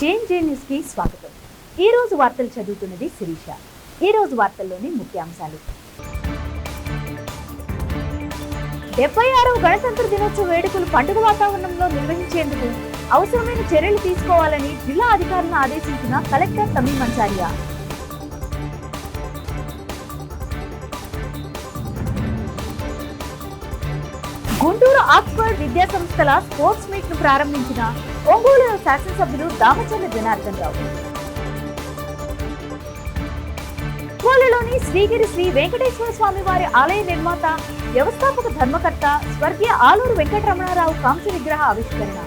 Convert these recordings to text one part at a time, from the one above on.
JNJ news కి స్వాగతం. ఈ రోజు వార్తలు చదువుతున్నది శిరీష. ఈ రోజు వార్తల్లోని ముఖ్యాంశాలు. 76వ గణతంత్ర దినోత్సవ వేడుకలు పండుగ వాతావరణంలో నిర్వహించేందుకు అవసరమైన చర్యలు తీసుకోవాలని జిల్లా అధికారులను ఆదేశించిన కలెక్టర్ తమీం అన్సారియా. గుంటూరు ఆక్స్ఫర్డ్ విద్యా సంస్థల స్పోర్ట్స్ మీట్ ను ప్రారంభించిన ఒంగోలు శాసనసభ్యులు దామచర్ల జనార్దన్ రావు. ఒంగోలులోని శ్రీగిరి శ్రీ వెంకటేశ్వర స్వామి వారి ఆలయ నిర్మాత, వ్యవస్థాపక ధర్మకర్త స్వర్గీయ ఆలూరు వెంకటరమణారావు కాంస్య విగ్రహ ఆవిష్కరణ.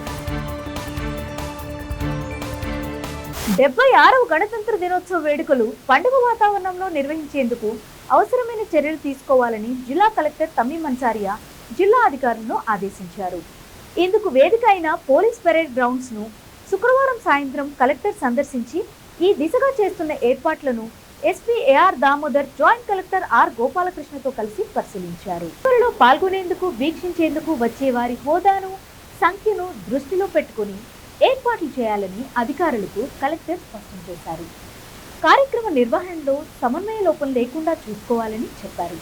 76వ గణతంత్ర దినోత్సవ వేడుకలు పండుగ వాతావరణంలో నిర్వహించేందుకు అవసరమైన చర్యలు తీసుకోవాలని జిల్లా కలెక్టర్ తమీం అన్సారియా జిల్లా అధికారులను ఆదేశించారు. ఇందుకు వేదిక అయిన పోలీస్ పెరేడ్ గ్రౌండ్స్ ను శుక్రవారం సాయంత్రం కలెక్టర్ సందర్శించి ఈ దిశగా చేస్తున్న ఏర్పాట్లను SP AR Damodar, joint collector R గోపాలకృష్ణతో కలిసి పరిశీలించారు. త్వరలో పాల్గొనేందుకు, వీక్షించేందుకు వచ్చే వారి హోదాను, సంఖ్యను దృష్టిలో పెట్టుకుని ఏర్పాట్లు చేయాలని అధికారులకు కలెక్టర్ స్పష్టం చేశారు. కార్యక్రమ నిర్వహణలో సమన్వయ లోపం లేకుండా చూసుకోవాలని చెప్పారు.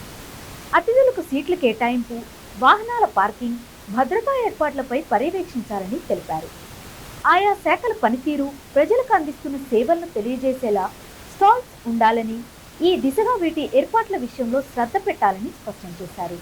అతిథులకు సీట్ల కేటాయింపు, వాహనాల పార్కింగ్, భద్రతా ఏర్పాట్లపై పర్యవేక్షించాలని తెలిపారు. ఆయా శాఖల పనితీరు, ప్రజలకు అందిస్తున్న సేవలను తెలియజేసేలా స్టాల్స్ ఉండాలని, ఈ దిశగా వీటి ఏర్పాట్ల విషయంలో శ్రద్ధ పెట్టాలని స్పష్టం చేశారు.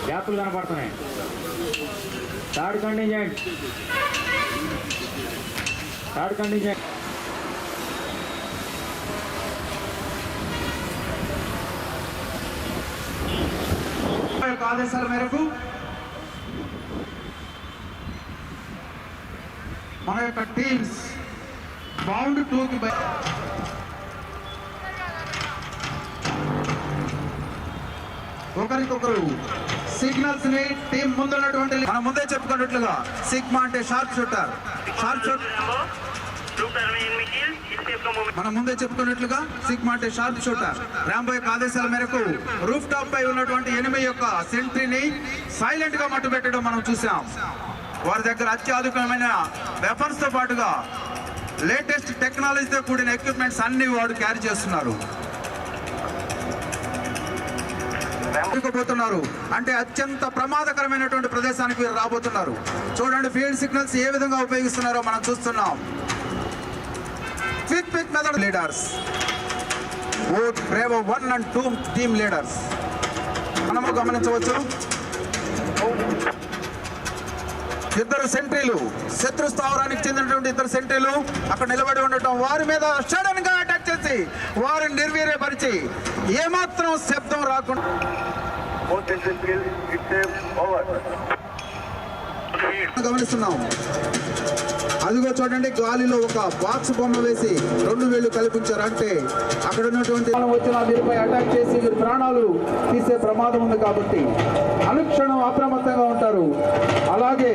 గ్యాపులు కనపడుతున్నాయి. థర్డ్ కంటింజెంట్ ఆదేశాల మేరకు మన యొక్క టీమ్స్ బౌండ్ 2కి ఒకరికొకరు సిగ్నల్స్ ని టీం ముందున్నటువంటి మనం ముందే చెప్పుకున్నట్లుగా సిగ్మా అంటే షార్ప్ షూటర్, మనం ముందే చెప్పుకున్నట్లుగా సిగ్మా అంటే షార్ప్ షూటర్. రాంబో యొక్క ఆదేశాల మేరకు రూఫ్ టాప్ పై ఉన్నటువంటి ఎనిమి యొక్క సెంట్రీని సైలెంట్ గా మట్టు పెట్టడం మనం చూసాం. వారి దగ్గర అత్యాధునికమైన వెపన్స్ తో పాటుగా లేటెస్ట్ టెక్నాలజీతో కూడిన ఎక్విప్మెంట్స్ అన్ని వాడు క్యారీ చేస్తున్నారు. పోతున్నారు అంటే అత్యంత ప్రమాదకరమైనటువంటి ప్రదేశానికి వీరు రాబోతున్నారు. చూడండి ఫీల్డ్ సిగ్నల్స్ ఏ విధంగా ఉపయోగిస్తున్నారో మనం చూస్తున్నాం. Quick method leaders, Bravo 1 and 2 team leaders మనము గమనించవచ్చు. ఇద్దరు సెంట్రీలు, శత్రు స్థావరానికి చెందినటువంటి ఇద్దరు సెంట్రీలు అక్కడ నిలబడి ఉండటం, వారి మీద సడన్ గా అటాక్ చేసి వారిని నిర్వీర్యపరిచి ఏమాత్రం శబ్దం రాకుండా గమనిస్తున్నాం. అదిగో చూడండి, గాలిలో ఒక బాక్స్ బొమ్మ వేసి 2 వేళ్లు కల్పించారు. అంటే అక్కడ ఉన్నటువంటి వచ్చిన వీరిపై అటాక్ చేసి వీరి ప్రాణాలు తీసే ప్రమాదం ఉంది కాబట్టి అనుక్షణం అప్రమత్తంగా ఉంటారు. అలాగే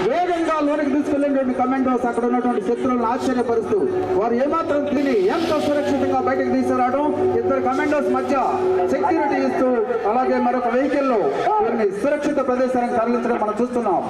వేగంగా లోనికి తీసుకెళ్లేటువంటి కమాండోస్ అక్కడ ఉన్నటువంటి శత్రువులను ఆశ్చర్యపరుస్తూ వారు ఏమాత్రం తిని ఎంతో సురక్షితంగా బయటకు తీసుకురావడం, ఇద్దరు కమాండోస్ మధ్య సెక్యూరిటీ ఇస్తూ అలాగే మరొక వెహికల్ లో వీరిని సురక్షిత ప్రదేశానికి తరలించడం మనం చూస్తున్నాం.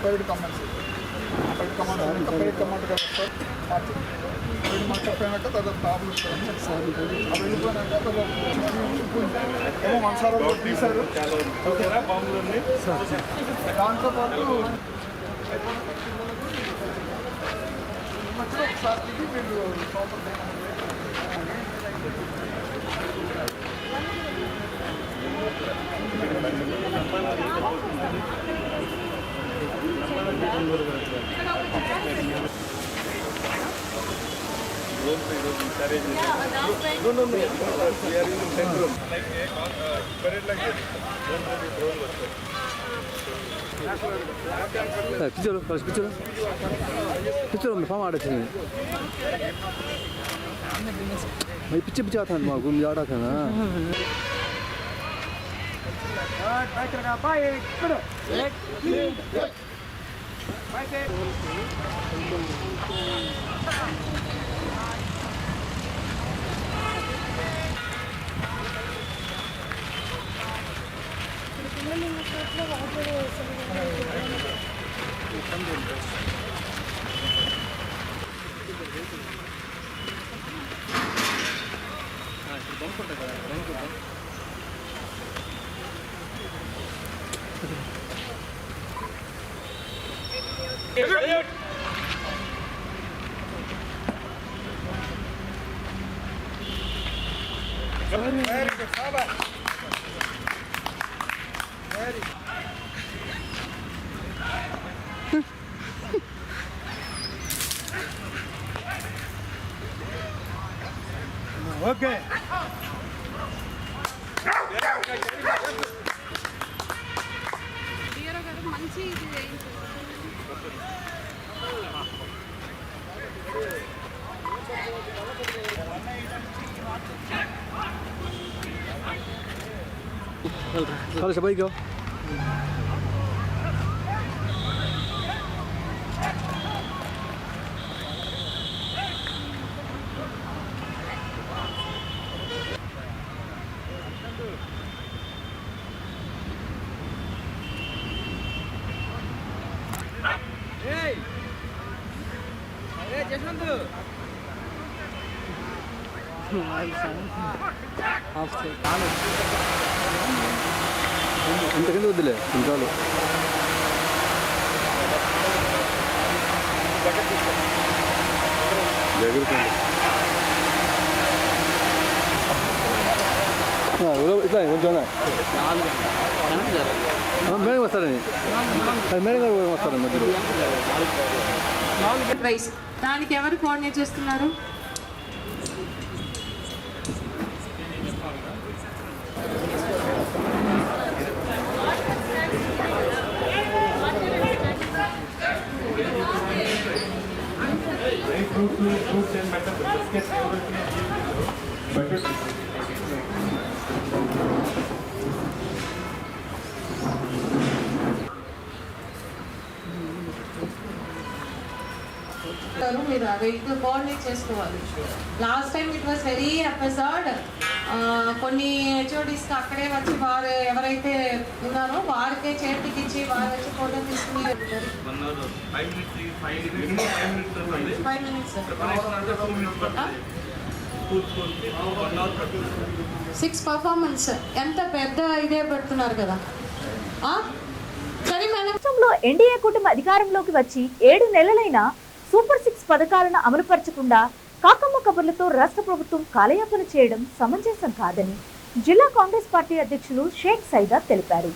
ప్రైవేట్ కమాండ్స్ ప్రైవేట్ కమాండ్ కదా సార్ ప్రైవేట్ మాట్లాడిపోయినాక తర్వాత ప్రాబ్లమ్ అవి వెళ్ళిపోయినాక ఏమో మనసారాలు తీశారు దాంతోపాటు ఒకసారి వీళ్ళు పిచ్చర్ ఉంది ఫామ్ ఆడొచ్చింది పిచ్చి పిచ్చి అవుతుంది మాకు ఆడకనా ఓకే మంచి Kalau siapa itu? ఇంతకంటే వద్దులే ఇంకాలు ఇట్లా కొంచెం మేడం వస్తారని మేడం గారు వస్తారని మధ్యలో అడ్వైస్ దానికి ఎవరు కోఆర్డినేట్ చేస్తున్నారు? మీరు అవి కోఆర్డినేట్ చేసుకోవాలి. Last time it was very episode. కొన్ని హెచ్ఓడీస్కి అక్కడే వచ్చి వారు ఎవరైతే ఉన్నారో వారికే చేతికి ఇచ్చి వారు వచ్చి ఫోటో తీసుకుని 5 minutes 6 పర్ఫార్మెన్స్ ఎంత పెద్ద ఇదే పెడుతున్నారు కదా. సరే మేడం, రాష్ట్రంలో ఎన్డీఏ కూటమి అధికారంలోకి వచ్చి 7 నెలలైనా సూపర్ 6 పథకాలను అమలుపరచకుండా కాకమ్మ కబుర్లతో రాష్ట్ర ప్రభుత్వం కాలయాపన చేయడం సమంజసం కాదని జిల్లా కాంగ్రెస్ పార్టీ అధ్యక్షులు షేక్ సైదా తెలిపారు.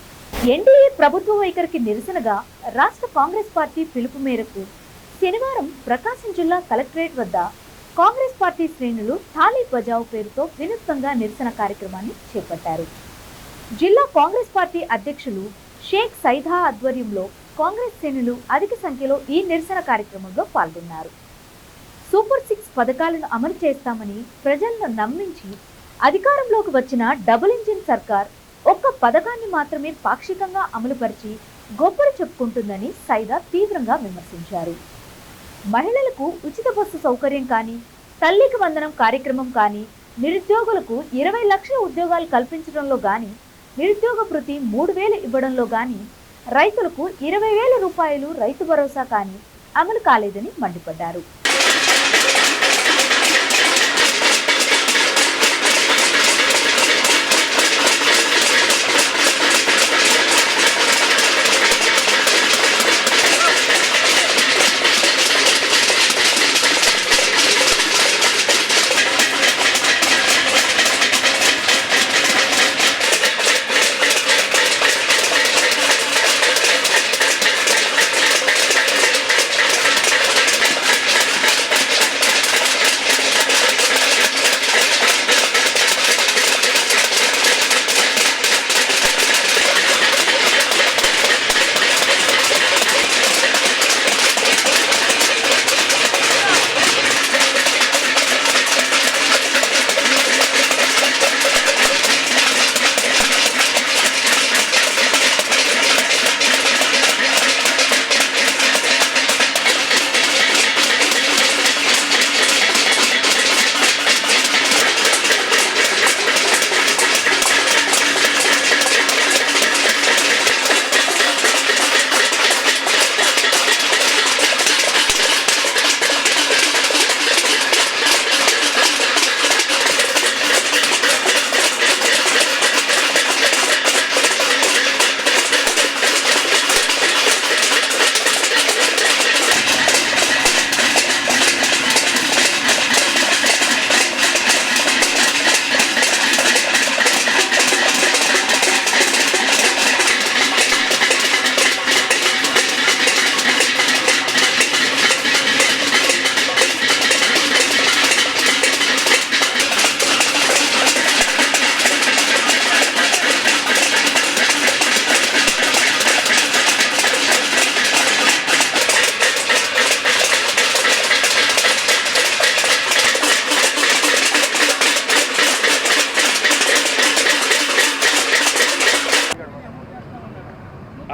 ఎన్డీఏ ప్రభుత్వ వైఖరికి నిరసనగా రాష్ట్ర కాంగ్రెస్ పార్టీ పిలుపు మేరకు శనివారం ప్రకాశం జిల్లా కలెక్టరేట్ వద్ద కాంగ్రెస్ పార్టీ శ్రేణులు థాలీ బజావ్ పేరుతో వినూత్నంగా నిరసన కార్యక్రమాన్ని చేపట్టారు. జిల్లా కాంగ్రెస్ పార్టీ అధ్యక్షులు షేక్ సైదా ఆధ్వర్యంలో కాంగ్రెస్ శ్రేణులు అధిక సంఖ్యలో ఈ నిరసన కార్యక్రమంలో పాల్గొన్నారు. సూపర్ 6 పథకాలను అమలు చేస్తామని ప్రజలను నమ్మించి అధికారంలోకి వచ్చిన డబుల్ ఇంజిన్ సర్కార్ ఒక్క పథకాన్ని మాత్రమే పాక్షికంగా అమలుపరిచి గొప్పలు చెప్పుకుంటుందని సైదా తీవ్రంగా విమర్శించారు. మహిళలకు ఉచిత బస్సు సౌకర్యం కానీ, తల్లికి వందనం కార్యక్రమం కానీ, నిరుద్యోగులకు 20 లక్షల ఉద్యోగాలు కల్పించడంలో గాని, నిరుద్యోగ భృతి 3,000 ఇవ్వడంలో గాని, రైతులకు 20,000 రూపాయలు రైతు భరోసా కానీ అమలు కాలేదని మండిపడ్డారు.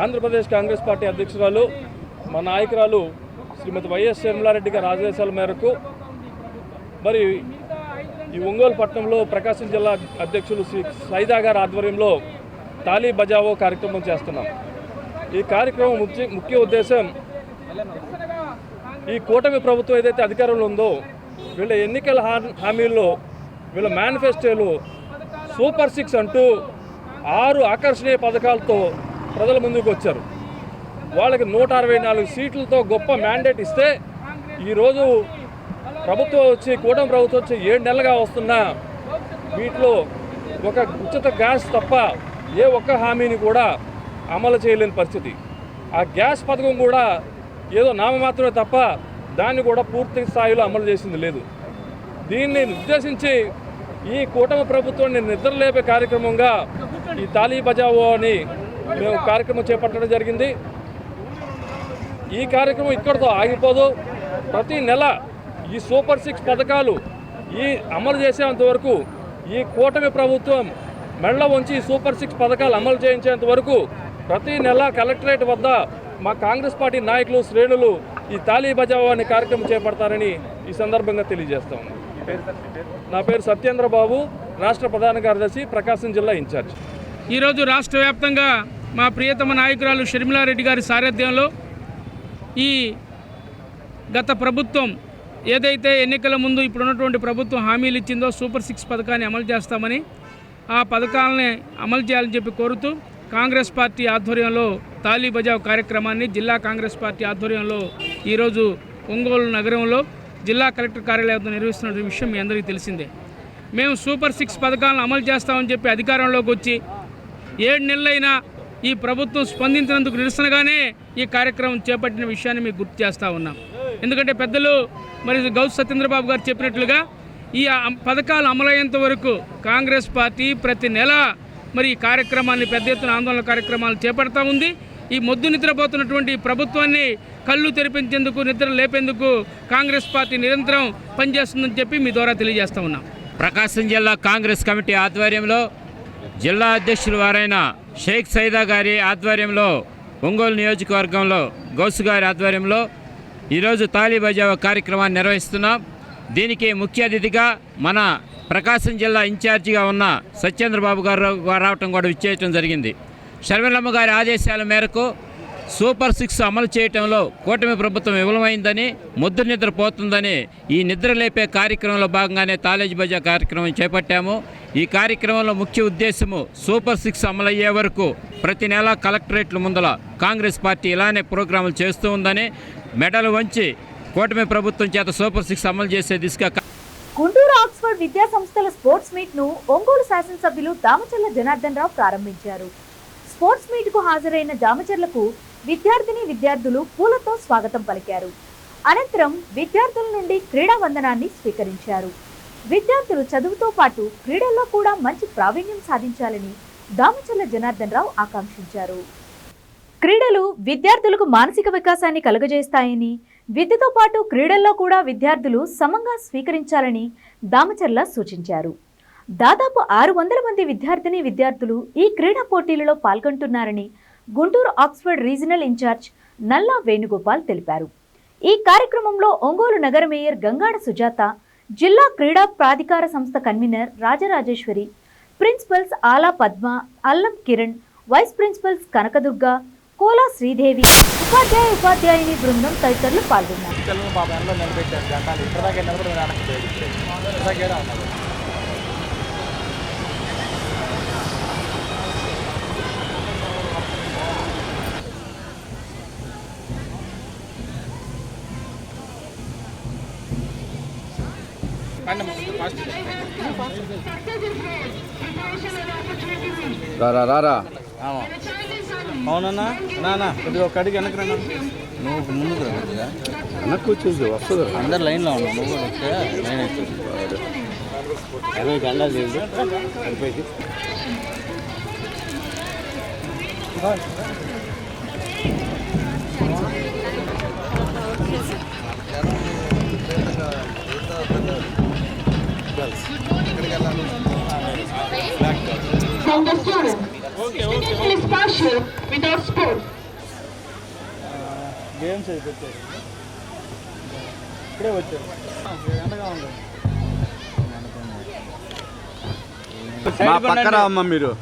ఆంధ్రప్రదేశ్ కాంగ్రెస్ పార్టీ అధ్యక్షురాలు మా నాయకురాలు శ్రీమతి వైఎస్ షర్మిలారెడ్డి గారి ఆదేశాల మేరకు మరి ఈ ఒంగోలు పట్టణంలో ప్రకాశం జిల్లా అధ్యక్షులు శ్రీ సైదా గారి ఆధ్వర్యంలో తాళీ బజావో కార్యక్రమం చేస్తున్నాం. ఈ కార్యక్రమం ముఖ్య ఉద్దేశం ఈ కూటమి ప్రభుత్వం ఏదైతే అధికారంలో ఉందో వీళ్ళ ఎన్నికల హామీల్లో వీళ్ళ మేనిఫెస్టోలు సూపర్ 6 అంటూ 6 ఆకర్షణీయ పథకాలతో ప్రజల ముందుకు వచ్చారు. వాళ్ళకి 164 సీట్లతో గొప్ప మ్యాండేట్ ఇస్తే ఈరోజు ప్రభుత్వం వచ్చి కూటమి ప్రభుత్వం వచ్చి 7 నెలలుగా వస్తున్నా వీటిలో ఒక ఉచిత గ్యాస్ తప్ప ఏ ఒక్క హామీని కూడా అమలు చేయలేని పరిస్థితి. ఆ గ్యాస్ పథకం కూడా ఏదో నామమాత్రమే తప్ప దాన్ని కూడా పూర్తి స్థాయిలో అమలు చేసింది లేదు. దీన్ని ఉద్దేశించి ఈ కూటమి ప్రభుత్వాన్ని నిద్రలేపే కార్యక్రమంగా ఈ తాళీ బజావో అని మేము కార్యక్రమం చేపట్టడం జరిగింది. ఈ కార్యక్రమం ఇక్కడితో ఆగిపోదు. ప్రతి నెల ఈ సూపర్ 6 పథకాలు ఈ అమలు చేసేంత వరకు ఈ కూటమి ప్రభుత్వం మెళ్ళ వంచి సూపర్ 6 పథకాలు అమలు చేయించేంత వరకు ప్రతి నెల కలెక్టరేట్ వద్ద మా కాంగ్రెస్ పార్టీ నాయకులు శ్రేణులు ఈ తాళీ బజావో అనే కార్యక్రమం చేపడతారని ఈ సందర్భంగా తెలియజేస్తా ఉన్నాను. నా పేరు సత్యేంద్ర బాబు, రాష్ట్ర ప్రధాన కార్యదర్శి, ప్రకాశం జిల్లా ఇన్ఛార్జ్. ఈరోజు రాష్ట్ర వ్యాప్తంగా మా ప్రియతమ నాయకురాలు షర్మిలారెడ్డి గారి సారథ్యంలో ఈ గత ప్రభుత్వం ఏదైతే ఎన్నికల ముందు ఇప్పుడున్నటువంటి ప్రభుత్వం హామీలు ఇచ్చిందో సూపర్ 6 పథకాన్ని అమలు చేస్తామని, ఆ పథకాలని అమలు చేయాలని చెప్పి కోరుతూ కాంగ్రెస్ పార్టీ ఆధ్వర్యంలో తాళీ బజావ్ కార్యక్రమాన్ని జిల్లా కాంగ్రెస్ పార్టీ ఆధ్వర్యంలో ఈరోజు ఒంగోలు నగరంలో జిల్లా కలెక్టర్ కార్యాలయంలో నిర్వహిస్తున్న విషయం మీ అందరికీ తెలిసిందే. మేము సూపర్ 6 పథకాలను అమలు చేస్తామని చెప్పి అధికారంలోకి వచ్చి 7 నెలలైనా ఈ ప్రభుత్వం స్పందించినందుకు నిరసనగానే ఈ కార్యక్రమం చేపట్టిన విషయాన్ని మీకు గుర్తు చేస్తూ ఉన్నాం. ఎందుకంటే పెద్దలు మరి గౌస్ సత్యేంద్రబాబు గారు చెప్పినట్లుగా ఈ పథకాలు అమలయ్యేంత వరకు కాంగ్రెస్ పార్టీ ప్రతి నెల మరి ఈ కార్యక్రమాన్ని పెద్ద ఎత్తున ఆందోళన కార్యక్రమాలు చేపడతా ఉంది. ఈ మొద్దు నిద్రపోతున్నటువంటి ప్రభుత్వాన్ని కళ్ళు తెరిపించేందుకు, నిద్ర లేపేందుకు కాంగ్రెస్ పార్టీ నిరంతరం పనిచేస్తుందని చెప్పి మీ ద్వారా తెలియజేస్తా ఉన్నాం. ప్రకాశం జిల్లా కాంగ్రెస్ కమిటీ ఆధ్వర్యంలో జిల్లా అధ్యక్షులు వారైన షేక్ సైదా గారి ఆధ్వర్యంలో ఒంగోలు నియోజకవర్గంలో గౌసు గారి ఆధ్వర్యంలో ఈరోజు తాళీ బజావో కార్యక్రమాన్ని నిర్వహిస్తున్నాం. దీనికి ముఖ్య అతిథిగా మన ప్రకాశం జిల్లా ఇన్ఛార్జిగా ఉన్న సత్యేంద్రబాబు గారు రావటం కూడా విచ్చేయటం జరిగింది. షర్మిలమ్మ గారి ఆదేశాల మేరకు సూపర్ 6 అమలు చేయటంలో కూటమి ప్రభుత్వం విఫలమైందని, ముద్ర నిద్ర పోతుందని ఈ నిద్ర లేపే కార్యక్రమంలో భాగంగానే తాలేజ్ బజా కార్యక్రమం చేపట్టాము. ఈ కార్యక్రమంలో ముఖ్య ఉద్దేశము సూపర్ 6 అమలయ్యే వరకు ప్రతి నెల కలెక్టరేట్ల ముందల కాంగ్రెస్ పార్టీ ఇలానే ప్రోగ్రాములు చేస్తూ ఉందని, మెడలు వంచి కూటమి ప్రభుత్వం చేత సూపర్ 6 అమలు చేసే దిశగా గుంటూరు ఆక్స్ఫర్డ్ విద్యా సంస్థల స్పోర్ట్స్ మీట్ ను ఒంగోలు శాసనసభ్యులు దామచర్ల జనార్దన్ రావు ప్రారంభించారు. స్పోర్ట్స్ మీట్ కు హాజరైన దామచర్లకు విద్యార్థులు పూలతో స్వాగతం పలికారు. అనంతరం విద్యార్థుల నుండి క్రీడా వందనాన్ని స్వీకరించారు. విద్యార్థులు చదువుతో పాటు క్రీడల్లో కూడా మంచి ప్రావీణ్యం సాధించాలని దామచర్ల జనార్దన్ రావు ఆకాంక్షించారు. క్రీడలు విద్యార్థులకు మానసిక వికాసాన్ని కలుగజేస్తాయని, విద్యతో పాటు క్రీడల్లో కూడా విద్యార్థులు సమంగా స్వీకరించాలని దామచర్ల సూచించారు. దాదాపు 600 మంది విద్యార్థులు ఈ క్రీడా పోటీలలో పాల్గొంటున్నారని గుంటూరు ఆక్స్ఫర్డ్ రీజనల్ ఇన్ఛార్జ్ నల్లా వేణుగోపాల్ తెలిపారు. ఈ కార్యక్రమంలో ఒంగోలు నగర మేయర్ గంగాడ సుజాత, జిల్లా క్రీడా ప్రాధికార సంస్థ కన్వీనర్ రాజరాజేశ్వరి, ప్రిన్సిపల్స్ ఆలా పద్మ, అల్లం కిరణ్, వైస్ ప్రిన్సిపల్స్ కనకదుర్గ, కోలా శ్రీదేవి, ఉపాధ్యాయుని బృందం తదితరులు పాల్గొన్నారు. రారా అవునన్నా నాన్న కొద్దిగా ఒక అడిగి వెనక్కి రండి. నువ్వు ముందుకు రా, వెనక్కి వచ్చేసి వస్తుంది. అందరు లైన్లో ఉన్నావు, నువ్వు కూడా వస్తే లైన్ అవుతుంది. 20 గంటలు చేసి 40కి గేమ్స్ అయిపోతాయి. ఇప్పుడే వచ్చారు, ఎండగా ఉంది. మా పక్కన అమ్మ మీరు.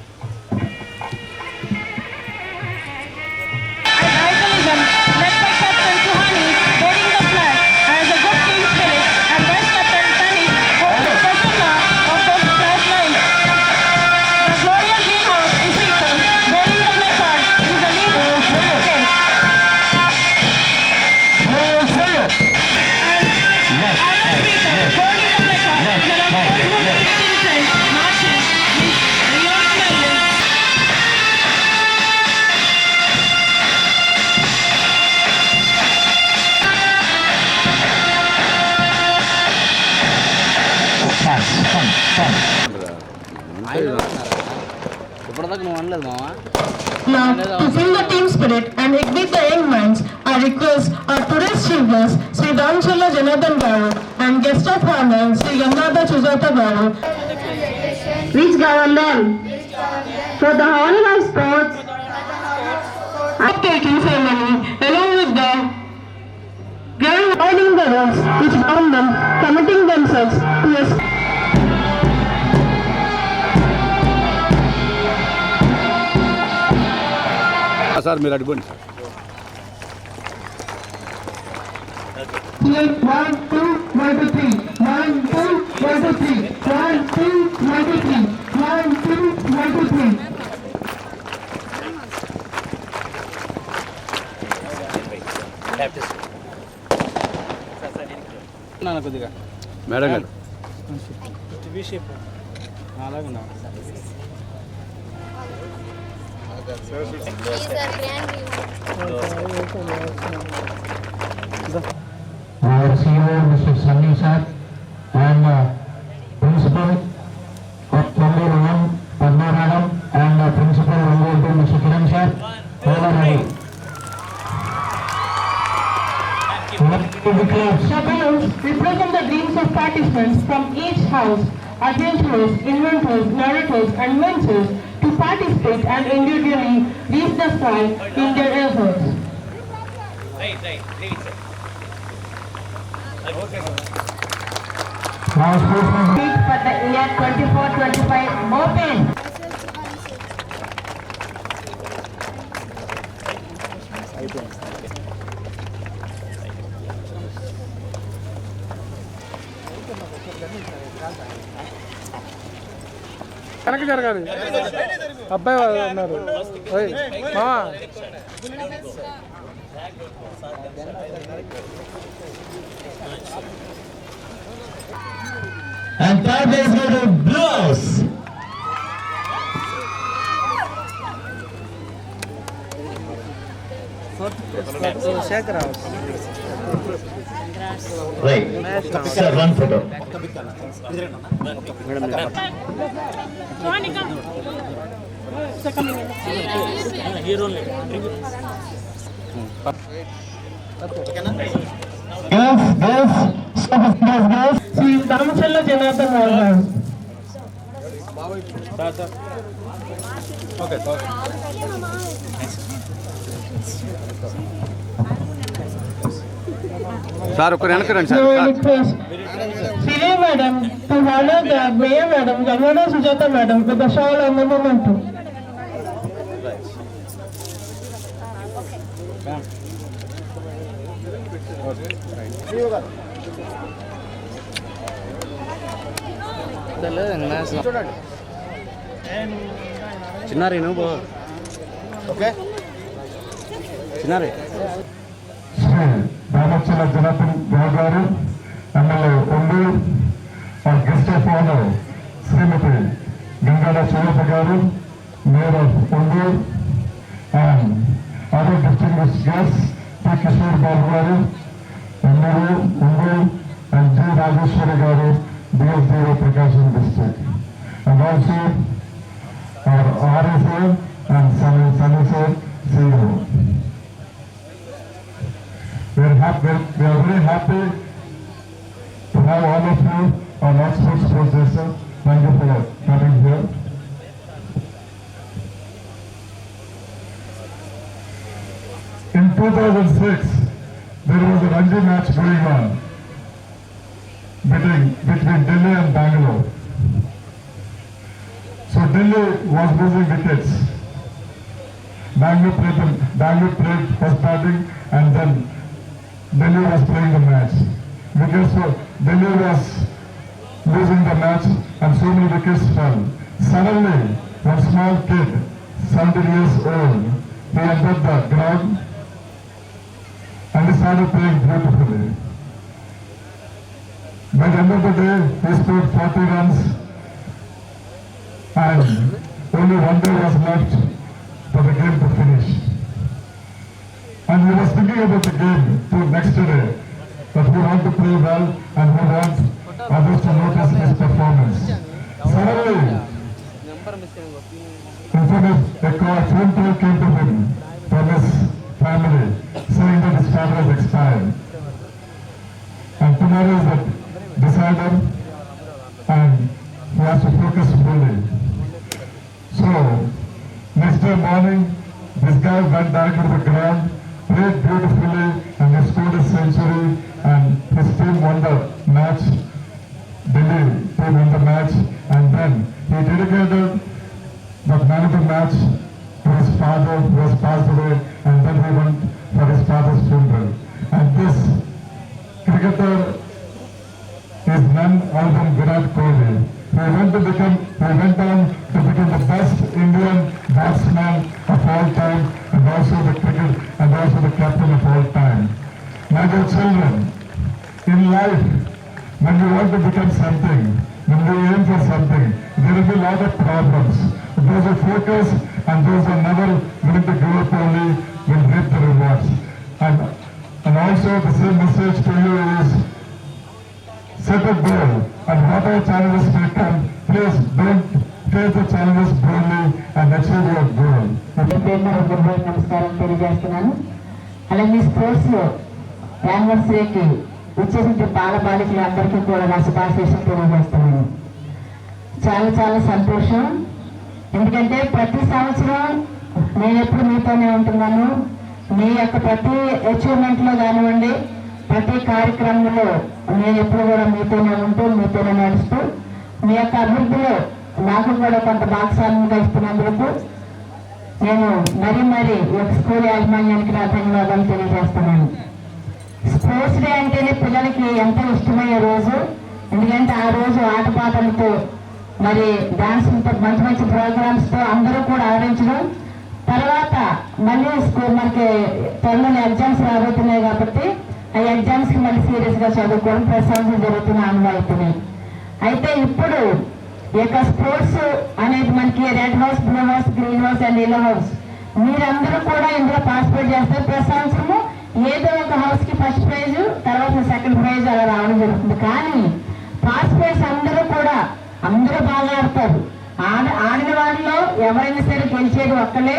Now, to fill the team spirit and ignite the young minds, I request our today's children, Sri Damchalla Janardhan Garu, and guest of honor, Sri Gangada Sujata Garu, which govern them for the honor of sports, taking ceremony, along with the guiding the rules which bound them, committing themselves to a sir మీరు అడుగుండి. 1 2 1 2 3 1 2 1 2 3 1 2 1 2 3 1 2 1 2 3. కొద్దిగా madam గారు అలాగే Our CEO, Mr. Sunny sir, and Principal of Ongole 1, Padma Madam, and Principal Ongole 2, Mr. Kiran sir, all are ready. Chaperones represent the dreams of participants from each house, adventurers, inventors, narrators, and mentors to participate and individually reach the sky in their efforts. Right. for the year 24-25 open. వెనక్కి జరగాలి. అబ్బాయి ఉన్నారు. And third is going to Blues. Right. Sir, one photo. Yes. Sri Ramchalla Janathan Walman. Sir ఒక వెనకరండి So I request Siri Madam to honor the Mayor Madam, Gamada Sujata Madam with the shawl and the memento. చిన్నారి నువ్వు okay చిన్నారి Sri Ramchalla Janathan Garu, MLA Undur, our guest of honor, Srimati Gangada Sujata Garu, Mayor of Undur, and other distinguished guests, P. Kishore Babu Garu, MLA Undur, and J. Rajeshwari Garu, DSDO Prakasham District, and also our RSA and Sunny Sir, CEO. We are very happy to have all of you on Oxford Sports Day, sir. Thank you for coming here. In 2006, there was a Ranji match going on between Delhi and Bangalore. So Delhi was losing wickets. Bangalore played first batting and then Delhi was playing the match. Because Delhi was losing the match and so many wickets fell. Suddenly, one small kid, 17 years old, he entered the ground and he started playing beautifully. By the end of the day, he scored 40 runs and only one day was left for the game to finish. And we was thinking about the game to next day, that we want to play well and we want others to notice his performance. Suddenly, a phone call came to him from his family saying that his father has expired. And tomorrow is the decider and he has to focus fully. So, next day morning, this guy went back to the ground, played beautifully and he scored a century and his team won the match. Delhi team won the match and then he dedicated the man of the match to his father who has passed away and then he went for his father's funeral. And this cricketer is none other than Virat Kohli. He went on to become the best Indian batsman of all time and also the captain of all time. My dear children, in life, when you want to become something, when you aim for something, there will be a lot of problems. Those who focus and those who are never willing to give up only will reap the rewards. And also the same message to you is, set a goal and whatever challenges may come, please don't face the challenges boldly and achieve your goal. నమస్కారం తెలియజేస్తున్నాను. అలాగే sports లో యానివర్సరీకి వచ్చేసిన బాలబాలికలు అందరికీ కూడా నా శుభాశీస్సులు తెలియజేస్తున్నాను. చాలా సంతోషం. ఎందుకంటే ప్రతి సంవత్సరం నేను ఎప్పుడు మీతోనే ఉంటున్నాను. మీ యొక్క ప్రతి అచీవ్మెంట్ లో కానివ్వండి, ప్రతి కార్యక్రమంలో నేను ఎప్పుడు కూడా మీతోనే ఉంటూ మీతోనే నడుస్తూ మీ యొక్క అభివృద్ధిలో నాకు కూడా కొంత భాగస్వామ్యంగా ఇస్తున్నందుకు నేను మరీ ఈ స్కూల్ యాజమాన్యానికి నా ధన్యవాదాలు తెలియజేస్తున్నాను. స్పోర్ట్స్ డే అంటేనే పిల్లలకి ఎంతో ఇష్టమయ్యే రోజు. ఎందుకంటే ఆ రోజు ఆటపాటలతో మరి డాన్స్లతో మంచి ప్రోగ్రామ్స్తో అందరూ కూడా ఆడించడం, తర్వాత మళ్ళీ స్కూల్ మనకి త్వరలో ఎగ్జామ్స్ రాబోతున్నాయి కాబట్టి ఆ ఎగ్జామ్స్కి మళ్ళీ సీరియస్గా చదువుకోవడం ప్రశాంతం జరుగుతున్న ఆనవాయితీని. అయితే ఇప్పుడు ఈ యొక్క స్పోర్ట్స్ అనేది మనకి red house, blue house, green house and yellow house మీరందరూ కూడా ఇందులో పార్టిసిపేట్ చేస్తారు. ప్రతి సంవత్సరము ఏదో ఒక హౌస్కి ఫస్ట్ ప్రైజ్, తర్వాత సెకండ్ ప్రైజ్ అలా రావడం జరుగుతుంది. కానీ పార్టిసిపేట్స్ అందరూ బాగా ఆడతారు. ఆడిన వాళ్ళలో ఎవరైనా సరే గెలిచేది ఒక్కలే.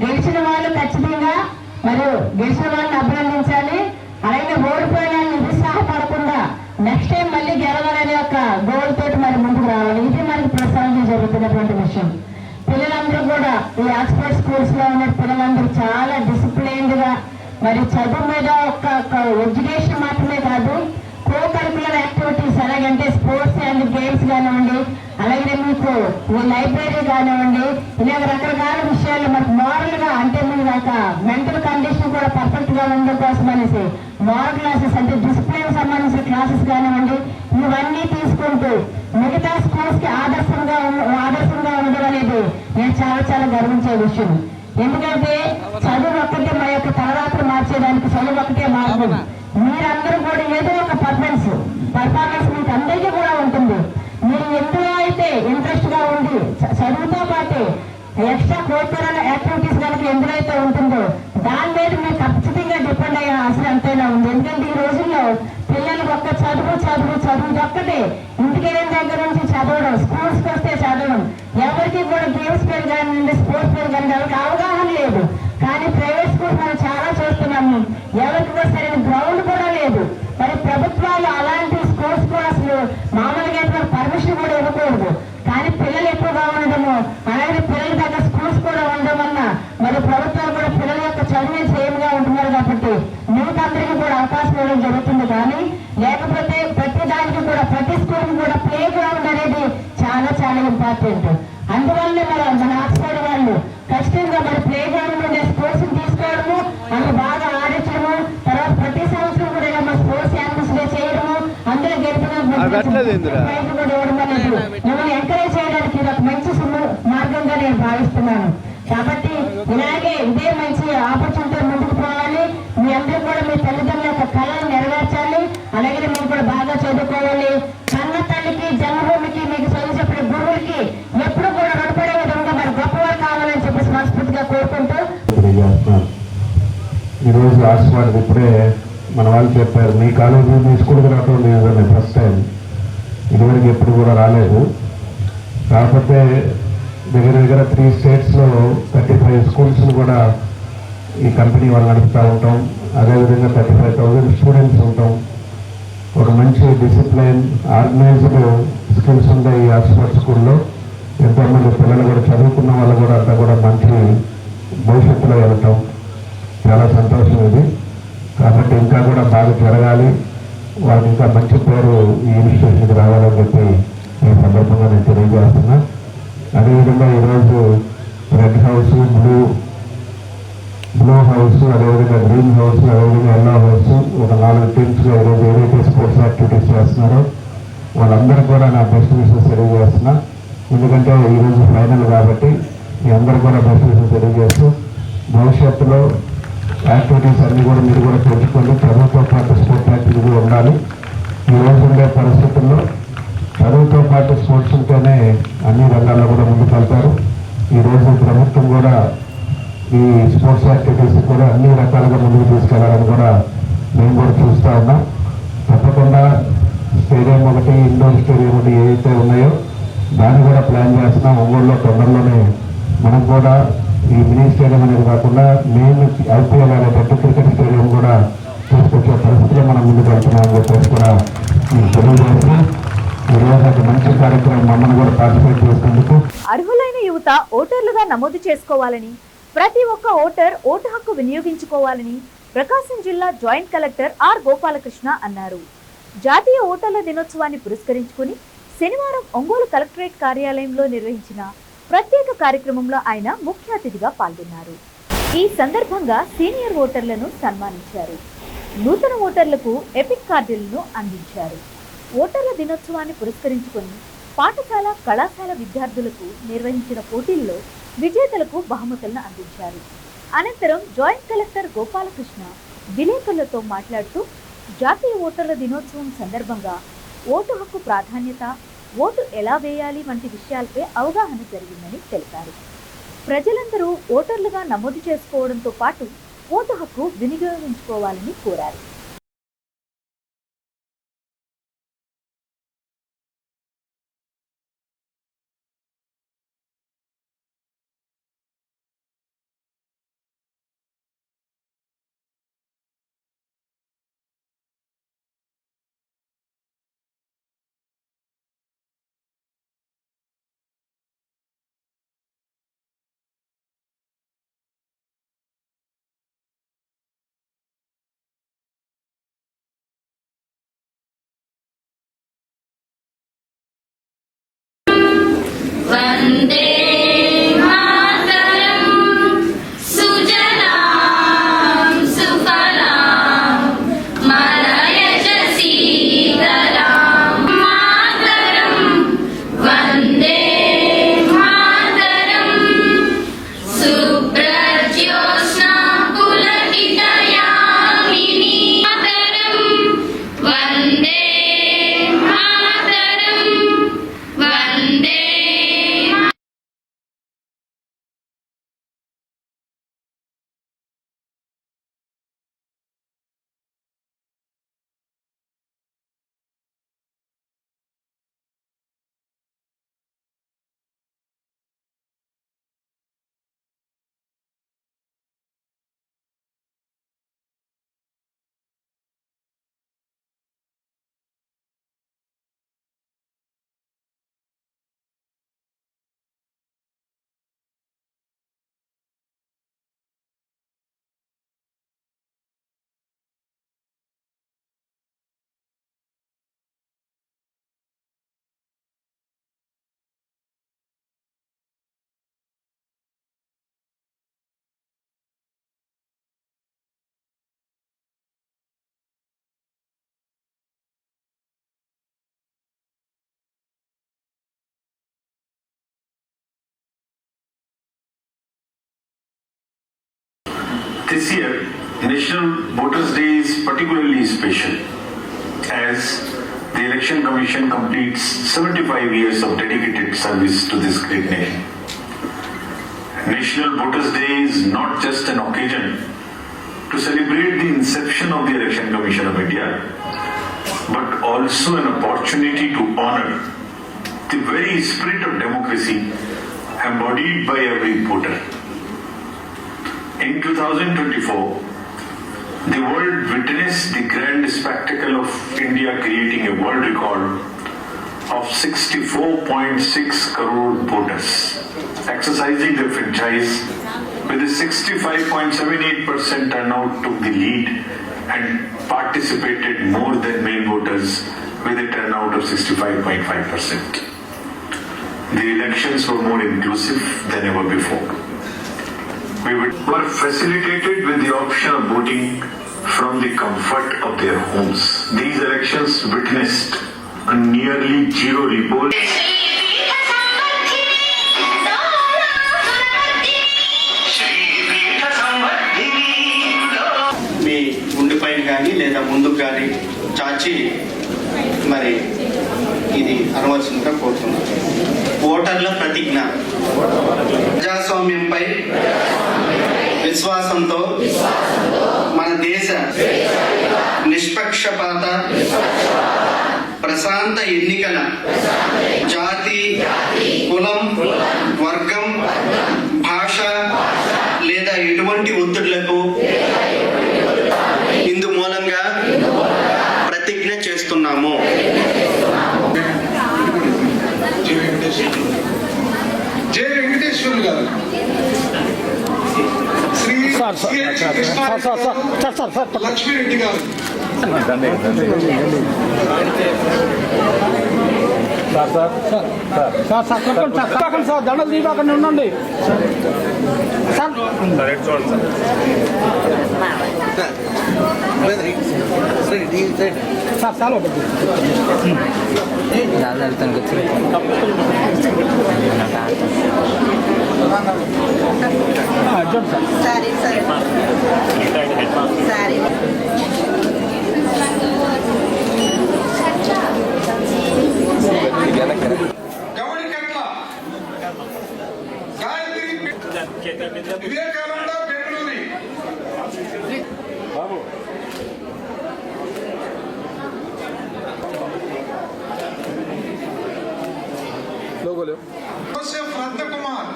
గెలిచిన వాళ్ళు ఖచ్చితంగా మరియు గెలిచిన వాళ్ళని అభినందించాలి. అలాగే ఓడిపోయిన నిరుత్సాహపడకుండా నెక్స్ట్ టైం మళ్ళీ గెలవాలనే ఒక గోల్ తోటి మరి ముందుకు రావాలి. ఇది మనకి ప్రసారం జరుగుతున్నటువంటి విషయం. పిల్లలందరూ కూడా ఈ ఆక్స్ఫర్డ్ స్కూల్స్ లో ఉన్న పిల్లలందరూ చాలా డిసిప్లైన్డ్ గా మరి చదువు మీద ఒక ఎడ్యుకేషన్ మాత్రమే కాదు, కో కరికులర్ యాక్టివిటీస్ అలాగంటే స్పోర్ట్స్ అండ్ గేమ్స్ కానివ్వండి, అలాగే మీకు ఈ లైబ్రరీ కానివ్వండి, ఇలాగ రకరకాల విషయాలు మనకు మోరల్ గా అంటే మీరు ఒక మెంటల్ కండిషన్ కూడా పర్ఫెక్ట్ గా ఉండడం కోసం అనేసి మోరల్ క్లాసెస్ అంటే డిసిప్లిన్ సంబంధించిన క్లాసెస్ కానివ్వండి, ఇవన్నీ తీసుకుంటూ మిగతా స్కూల్స్ కి ఆదర్శంగా ఉండడం అనేది నేను చాలా గర్వించే విషయం. ఎందుకంటే చదువు ఒక్కటే మా యొక్క తలరాత్రి మార్చేదానికి చదువు ఒక్కటే మార్గం. మీరందరూ కూడా ఏదో ఒక పర్ఫార్మెన్స్ మీకు అందరికీ కూడా ఉంటుంది. మీరు ఎందులో అయితే ఇంట్రెస్ట్ గా ఉండి చదువుతో పాటు ఎక్స్ట్రా కోరికరల్ యాక్టివిటీస్ కనుక ఎందులో అయితే ఉంటుందో దాని మీద మీరు ఖచ్చితంగా డిపెండ్ అయ్యే అవసరం ఎంతైనా ఉంది. ఎందుకంటే ఈ రోజుల్లో పిల్లలకు ఒక్క చదువు ఒక్కటే, ఇంటికి వెళ్ళిన దగ్గర నుంచి చదవడం, స్కూల్స్కి వస్తే చదవడం, ఎవరికి కూడా గేమ్స్ పేరు కానివ్వండి, స్పోర్ట్స్ పేరు కానీ ఎవరికి అవగాహన లేదు. కానీ ప్రైవేట్ స్కూల్స్ మనం చాలా చూస్తున్నాము, ఎవరికి కూడా సరైన గ్రౌండ్ కూడా లేదు. మరి ప్రభుత్వాలు అలాంటి స్కూల్స్ కూడా అసలు మామూలుగా అయితే పర్మిషన్ కూడా ఇవ్వకూడదు. కానీ పిల్లలు ఎక్కువగా ఉండడము, అలాగే పిల్లల దగ్గర స్కూల్స్ కూడా ఉండడం వల్ల మరి ప్రభుత్వాలు కూడా పిల్లల యొక్క చదువు సేమ్గా ఉంటున్నారు కాబట్టి మీకు అందరికీ కూడా అవకాశం ఇవ్వడం జరుగుతుంది. కానీ లేకపోతే ప్రతి దానికి కూడా ప్రతి స్కూల్కి కూడా ప్లే గ్రౌండ్ అనేది చాలా ఇంపార్టెంట్. అందువల్ల మన ఆక్స్ఫర్డ్ వాళ్ళు ఖచ్చితంగా మరి ప్లే గ్రౌండ్ ఉండే స్పోర్ట్స్ తీసుకోవడము, అవి బాగా ఆడించడము, తర్వాత ప్రతి సంవత్సరం కూడా ఇలా స్పోర్ట్స్ యాక్టివిటీస్ డే చేయడము, అందులో గెలిపిన మిమ్మల్ని ఎంకరేజ్ చేయడానికి ఇది ఒక మంచి మార్గంగా నేను భావిస్తున్నాను. కాబట్టి ఇలాగే ఇదే మంచి ఆపర్చునిటీ ముందుకు పోవాలి. మీ అందరూ కూడా మీ తల్లిదండ్రుల యొక్క కళను నెరవేర్చాలి. అలాగే మీరు కూడా బాగా చదువుకోవాలి. కన్న తల్లికి, జన్మభూమికి, మీకు చదువు చెప్పిన గురువులకి ఎప్పుడు కూడా రుణపడే విధంగా మరి గొప్పవారు కావాలని చెప్పేసి మనస్ఫూర్తిగా కోరుకుంటూ ఈరోజు ఆశీర్వాదం ఇప్పుడే మన వాళ్ళు చెప్పారు, మీ కాలేజీ మీ స్కూల్కి రావడం నేను ఫస్ట్ టైం, ఇదివరకు ఎప్పుడు కూడా రాలేదు. కాకపోతే దగ్గర 3 స్టేట్స్లో 35 స్కూల్స్ను కూడా ఈ కంపెనీ వాళ్ళు నడుపుతూ ఉంటాం. అదేవిధంగా 35,000 స్టూడెంట్స్ ఉంటాం. ఒక మంచి డిసిప్లైన్, ఆర్గనైజ్డ్ స్కిల్స్ ఉండే ఈ ఆక్స్ఫర్డ్ స్కూల్లో ఎంతోమంది పిల్లలు కూడా చదువుకున్న వాళ్ళు కూడా అంతా కూడా మంచి భవిష్యత్తులో వెళ్ళటం చాలా సంతోషం ఇది. కాబట్టి ఇంకా కూడా బాగా జరగాలి, వాళ్ళకి ఇంకా మంచి పేరు ఈ ఇన్స్టిట్యూషన్కి రావాలని చెప్పి ఈ సందర్భంగా నేను తెలియజేస్తున్నా. అదేవిధంగా ఈరోజు రెడ్ హౌస్, బ్లూ హౌస్, అదేవిధంగా గ్రీన్ హౌస్, అదేవిధంగా ఎల్లో హౌస్ ఒక 4 టీమ్స్గా ఈరోజు ఏదైతే స్పోర్ట్స్ యాక్టివిటీస్ చేస్తున్నారో వాళ్ళందరూ కూడా నా బెస్ట్ విషయం తెలియజేస్తున్నా. ఎందుకంటే ఈరోజు ఫైనల్ కాబట్టి మీ అందరూ కూడా బెస్ట్ విషయం తెలియజేస్తూ భవిష్యత్తులో యాక్టివిటీస్ అన్నీ కూడా మీరు కూడా పెంచుకోండి. చదువుతో పాటు స్పోర్ట్స్ యాక్టివిటీ ఉండాలి. ఈరోజు ఉండే పరిస్థితుల్లో చదువుతో పాటు స్పోర్ట్స్ ఉంటేనే అన్ని రంగాల్లో కూడా ముందుకు వెళ్తారు. ఈరోజు ప్రభుత్వం కూడా ఈ స్పోర్ట్స్ యాక్టివిటీస్ కూడా అన్ని రకాలుగా ముందుకు తీసుకెళ్లాలని కూడా మేము కూడా చూస్తూ ఉన్నాం. తప్పకుండా స్టేడియం ఒకటి, ఇండోర్ స్టేడియం ఒకటి ఏవైతే ఉన్నాయో దాన్ని కూడా ప్లాన్ చేస్తున్నాం. ఒంగోలులో తొందరలోనే మనం కూడా ఈ మినీ స్టేడియం అనేది కాకుండా మెయిన్ ఐపీఎల్ అనే పెద్ద క్రికెట్ స్టేడియం కూడా తీసుకొచ్చే పరిస్థితిలో మనం ముందుకు వెళ్తున్నామని చెప్పేసి కూడా మీకు తెలియజేస్తూ ఈరోజు ఒక మంచి కార్యక్రమం మమ్మల్ని కూడా పార్టిసిపేట్ చేసినందుకు. అర్హులైన యువత ఓటర్లుగా నమోదు చేసుకోవాలని, ప్రతి ఒక్క ఓటర్ ఓటు హక్కు వినియోగించుకోవాలని ప్రకాశం జిల్లా జాయింట్ కలెక్టర్ ఆర్ గోపాలకృష్ణ అన్నారు. జాతీయ ఓటర్ల దినోత్సవాన్ని పురస్కరించుకుని శనివారం ఒంగోలు కలెక్టరేట్ కార్యాలయంలో నిర్వహించిన ప్రత్యేక కార్యక్రమంలో ఆయన ముఖ్య అతిథిగా పాల్గొన్నారు. ఈ సందర్భంగా సీనియర్ ఓటర్లను సన్మానించారు. నూతన ఓటర్లకు ఎపిక్ కార్డులను అందించారు. ఓటర్ల దినోత్సవాన్ని పురస్కరించుకుని పాఠశాల, కళాశాల విద్యార్థులకు నిర్వహించిన పోటీల్లో విజేతలకు బహుమతులను అందించారు. అనంతరం జాయింట్ కలెక్టర్ గోపాలకృష్ణ విలేకరులతో మాట్లాడుతూ జాతీయ ఓటర్ల దినోత్సవం సందర్భంగా ఓటు హక్కు ప్రాధాన్యత, ఓటు ఎలా వేయాలి వంటి విషయాలపై అవగాహన జరిగిందని తెలిపారు. ప్రజలందరూ ఓటర్లుగా నమోదు చేసుకోవడంతో పాటు ఓటు హక్కు వినియోగించుకోవాలని కోరారు. వందే మాతరం సుజలాం సుఫలాం మలయజ శీతలాం మాతరం వందే మాతరం సుప్రజ్యోత్స్నా పులకితయామినీ మాతరం వందే మాతరం వందే This year, National Voters' Day is particularly special as the Election Commission completes 75 years of dedicated service to this great nation. National Voters' Day is not just an occasion to celebrate the inception of the Election Commission of India, but also an opportunity to honor the very spirit of democracy embodied by every voter. In 2024, the world witnessed the grand spectacle of India creating a world record of 64.6 crore voters, exercising their franchise with a 65.78% turnout took the lead and participated more than male voters with a turnout of 65.5%. The elections were more inclusive than ever before. We were facilitated with the option of voting from the comfort of their homes. These elections witnessed a nearly zero revolt. మీ గుండెపైన కానీ లేదా ముందుకు కానీ చాచి మరి ఇది అనవలసిందిగా కోరుతున్నాను. ఓటర్ల ప్రతిజ్ఞ. ప్రజాస్వామ్యంపై విశ్వాసంతో మన దేశ నిష్పక్షపాత ప్రశాంత ఎన్నికల జాతి, కులం, వర్గం, భాష లేదా ఎటువంటి ఒత్తిడులకు ఇందు మూలంగా ప్రతిజ్ఞ చేస్తున్నాము. జై వెంకటేశ్వరులు గారు, శ్రీ లక్ష్మీరెడ్డి గారు. సార్ దండలు తీయకండి ఉండండి సార్. సార్ చాలా ఒకటి సరే సరే సరే గౌడికట్ల గాయత్రి వివేకానంద బెంగళూరి. జోసెఫ్ రత్నకుమార్.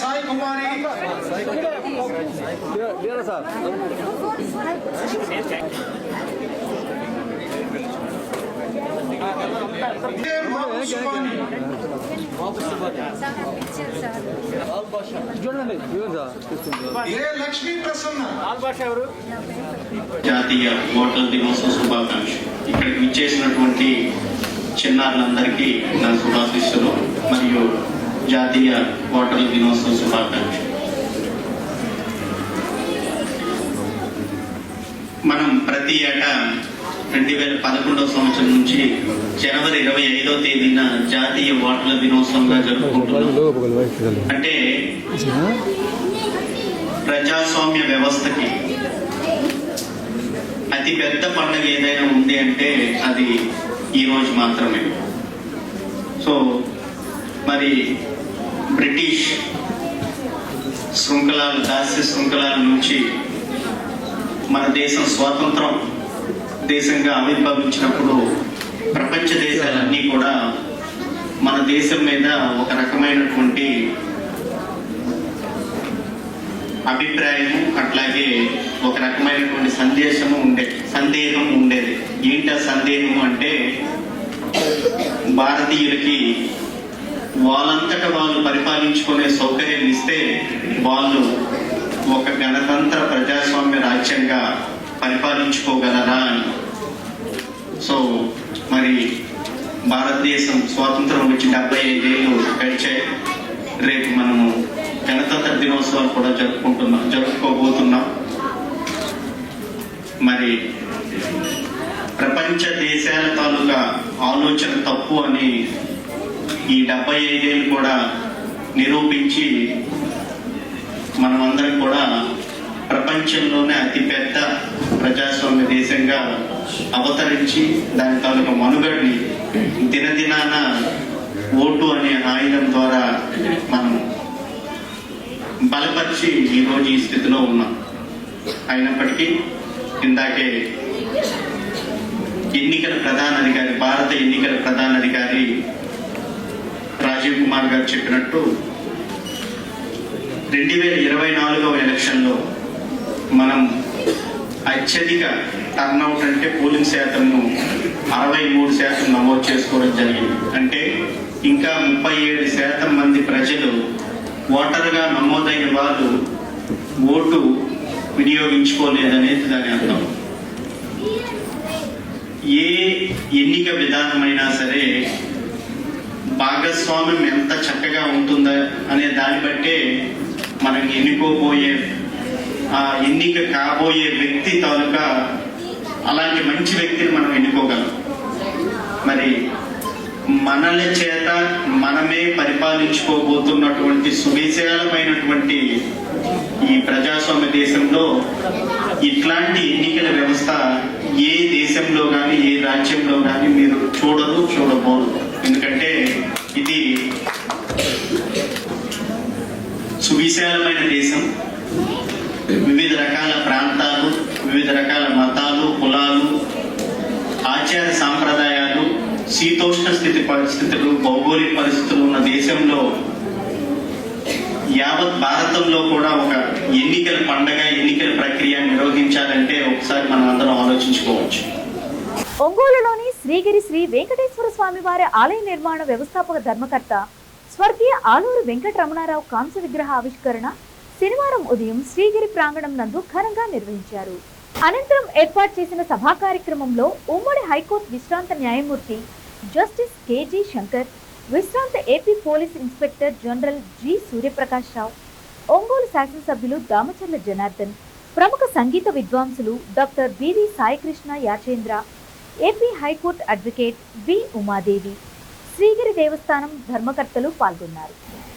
సాయి కుమారి. లక్ష్మీ ప్రసన్న. జాతీయ ఓటర్ల దినోత్సవ శుభాకాంక్షలు. ఇక్కడికి విచ్చేసినటువంటి చిన్నారులందరికీ నా శుభాశీస్సులు మరియు జాతీయ ఓటర్ల దినోత్సవ శుభాకాంక్షలు. మనం ప్రతి ఏటా 2011 సంవత్సరం నుంచి జనవరి 25వ తేదీన జాతీయ ఓటర్ల దినోత్సవంగా జరుపుకుంటున్నాం. అంటే ప్రజాస్వామ్య వ్యవస్థకి అతి పెద్ద పండుగ ఏదైనా ఉంది అంటే అది ఈ రోజు మాత్రమే. సో మరి బ్రిటిష్ శృంఖలాలు, దాస్య శృంఖలాల నుంచి మన దేశం స్వాతంత్రం దేశంగా ఆవిర్భవించినప్పుడు ప్రపంచ దేశాలన్నీ కూడా మన దేశం మీద ఒక రకమైనటువంటి అభిప్రాయము, అట్లాగే ఒక రకమైనటువంటి సందేహం ఉండేది. ఏంటి ఆ సందేహం అంటే, భారతీయులకి వాళ్ళంతటా వాళ్ళు పరిపాలించుకునే సౌకర్యం ఇస్తే వాళ్ళు ఒక గణతంత్ర ప్రజాస్వామ్య రాజ్యంగా పరిపాలించుకోగలరా అని. సో మరి భారతదేశం స్వాతంత్రం వచ్చి 75 ఏళ్ళు గడిచాయి. రేపు మనము గణతంత్ర దినోత్సవాలు కూడా జరుపుకోబోతున్నాం. మరి ప్రపంచ దేశాల తాలూకా ఆలోచన తప్పు అని ఈ 75 ఏళ్ళు కూడా నిరూపించి మనమందరం కూడా ప్రపంచంలోనే అతిపెద్ద ప్రజాస్వామ్య దేశంగా అవతరించి దాని తాలూకా మనుగడిని దినదినాన ఓటు అనే ఆయుధం ద్వారా మనం బలపరిచి ఈరోజు ఈ స్థితిలో ఉన్నాం. అయినప్పటికీ ఇందాకే భారత ఎన్నికల ప్రధానాధికారి రాజీవ్ కుమార్ గారు చెప్పినట్టు 2024వ ఎలక్షన్లో మనం అత్యధిక టర్న్అవుట్ అంటే పోలింగ్ శాతంను 63% నమోదు చేసుకోవడం జరిగింది. అంటే ఇంకా 37% మంది ప్రజలు ఓటరుగా నమోదైన వాళ్ళు ఓటు వినియోగించుకోలేదనేది దాని అర్థం. ఏ ఎన్నిక విధానమైనా సరే భాగస్వామ్యం ఎంత చక్కగా ఉంటుందా అనే దాన్ని బట్టే మనం ఎన్నిక కాబోయే వ్యక్తి తాలూకా అలాంటి మంచి వ్యక్తిని మనం ఎన్నుకోగలం. మరి మనల చేత మనమే పరిపాలించుకోబోతున్నటువంటి సువిశాలమైనటువంటి ఈ ప్రజాస్వామ్య దేశంలో ఇట్లాంటి ఎన్నికల వ్యవస్థ ఏ దేశంలో కానీ ఏ రాజ్యంలో కానీ మీరు చూడబోరు. ఎందుకంటే ఇది సువిశాలమైన దేశం. వివిధ రకాల ప్రాంతాలు, వివిధ రకాల మతాలు, కులాలు, ఆచార సాంప్రదాయాలు, శీతోష్ణ స్థితి పరిస్థితులు, భౌగోళిక పరిస్థితులు ఉన్న దేశంలో యావత్ భారతంలో కూడా ఒక ఎన్నికల పండగ, ఎన్నికల ప్రక్రియ నిర్వహించాలంటే ఒకసారి మనం అందరం ఆలోచించుకోవచ్చు. ఒంగోలులోని శ్రీగిరి శ్రీ వెంకటేశ్వర స్వామి వారి ఆలయ నిర్మాణ వ్యవస్థాపక ధర్మకర్త స్వర్గీయ ఆలూరు వెంకటరమణారావు కాంస్య విగ్రహ ఆవిష్కరణ శనివారం ఉదయం శ్రీగిరి ప్రాంగణం నందు ఘనంగా నిర్వహించారు. అనంతరం ఏర్పాటు చేసిన సభా కార్యక్రమంలో ఉమ్మడి హైకోర్టు విశ్రాంత న్యాయమూర్తి జస్టిస్ కేజీ శంకర్, విశ్రాంత AP police inspector general G Suryaprakash Rao, Ongole శాసనసభ్యులు దామచర్ల జనార్దన్, ప్రముఖ సంగీత విద్వాంసులు doctor BV Saikrishna Yachendra, AP high court advocate B Umadevi, Srigiri దేవస్థానం ధర్మకర్తలు పాల్గొన్నారు.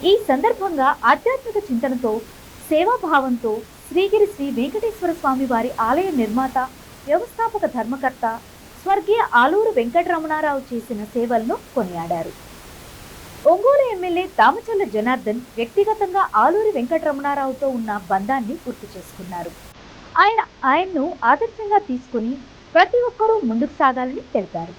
ఈ సందర్భంగా ఆధ్యాత్మిక చింతనతో, సేవాభావంతో శ్రీగిరి శ్రీ వెంకటేశ్వర స్వామి వారి ఆలయ నిర్మాత, వ్యవస్థాపక ధర్మకర్త స్వర్గీయ ఆలూరు వెంకటరమణారావు చేసిన సేవలను కొనియాడారు. ఒంగోలు ఎమ్మెల్యే దామచర్ల జనార్దన్ వ్యక్తిగతంగా ఆలూరి వెంకటరమణారావుతో ఉన్న బంధాన్ని గుర్తు చేసుకున్నారు. ఆయన్ను ఆదర్శంగా తీసుకుని ప్రతి ఒక్కరూ ముందుకు సాగాలని తెలిపారు.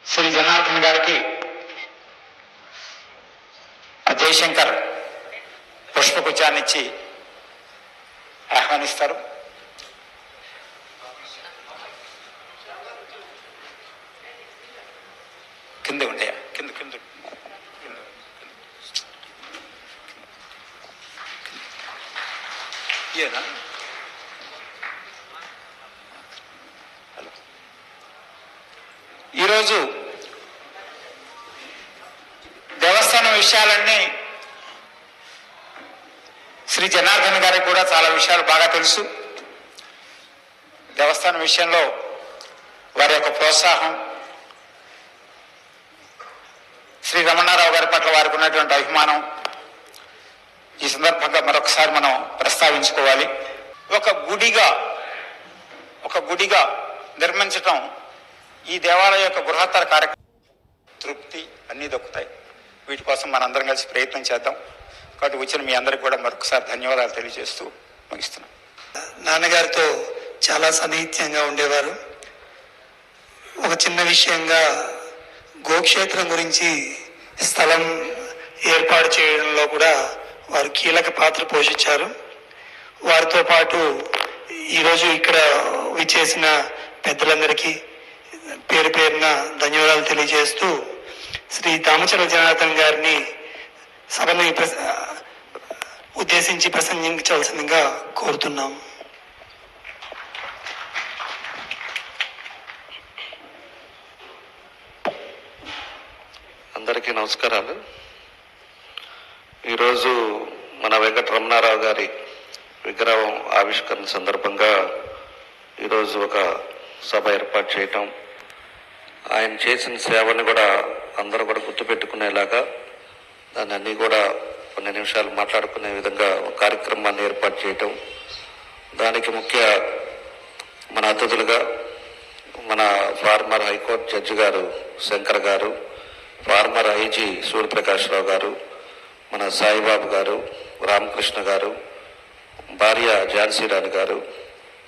శ్రీ జనార్దన్ గారికి జయశంకర్ పుష్పగుచ్చాన్నిచ్చి ఆహ్వానిస్తారు. కింద ఉండే కింద కింద ఏనా ఈరోజు దేవస్థానం విషయాలన్నీ శ్రీ జనార్దన్ గారికి కూడా చాలా విషయాలు బాగా తెలుసు. దేవస్థానం విషయంలో వారి యొక్క ప్రోత్సాహం, శ్రీ రమణారావు గారి పట్ల వారికి ఉన్నటువంటి అభిమానం ఈ సందర్భంగా మరొకసారి మనం ప్రస్తావించుకోవాలి. ఒక గుడిగా నిర్మించటం ఈ దేవాలయం యొక్క బృహత్తర కార్యక్రమం, తృప్తి అన్నీ దొక్కుతాయి. వీటి కోసం మనందరం కలిసి ప్రయత్నం చేద్దాం. కాబట్టి వచ్చిన మీ అందరికి కూడా మరొకసారి ధన్యవాదాలు తెలియజేస్తూ ముగిస్తున్నాం. నాన్నగారితో చాలా సన్నిహిత్యంగా ఉండేవారు. ఒక చిన్న విషయంగా గోక్షేత్రం గురించి స్థలం ఏర్పాటు చేయడంలో కూడా వారు కీలక పాత్ర పోషించారు. వారితో పాటు ఈరోజు ఇక్కడ విచ్చేసిన పెద్దలందరికీ పేరు పేరున ధన్యవాదాలు తెలియజేస్తూ శ్రీ దామచర్ల జనార్దన్ గారిని సభని ఉద్దేశించి ప్రసంగించవలసిందిగా కోరుతున్నాం. అందరికీ నమస్కారాలు. ఈరోజు మన వెంకటరమణారావు గారి విగ్రహం ఆవిష్కరణ సందర్భంగా ఈరోజు ఒక సభ ఏర్పాటు చేయటం, ఆయన చేసిన సేవని కూడా అందరూ కూడా గుర్తుపెట్టుకునేలాగా దాన్ని అన్నీ కూడా కొన్ని నిమిషాలు మాట్లాడుకునే విధంగా ఒక కార్యక్రమాన్ని ఏర్పాటు చేయటం, దానికి మన అతిథులుగా మన ఫార్మర్ హైకోర్టు జడ్జి గారు శంకర్ గారు, ఫార్మర్ ఐజీ సూర్యప్రకాశ్రావు గారు, మన సాయిబాబు గారు, రామకృష్ణ గారు, భార్య ఝాన్సీ రాణి గారు,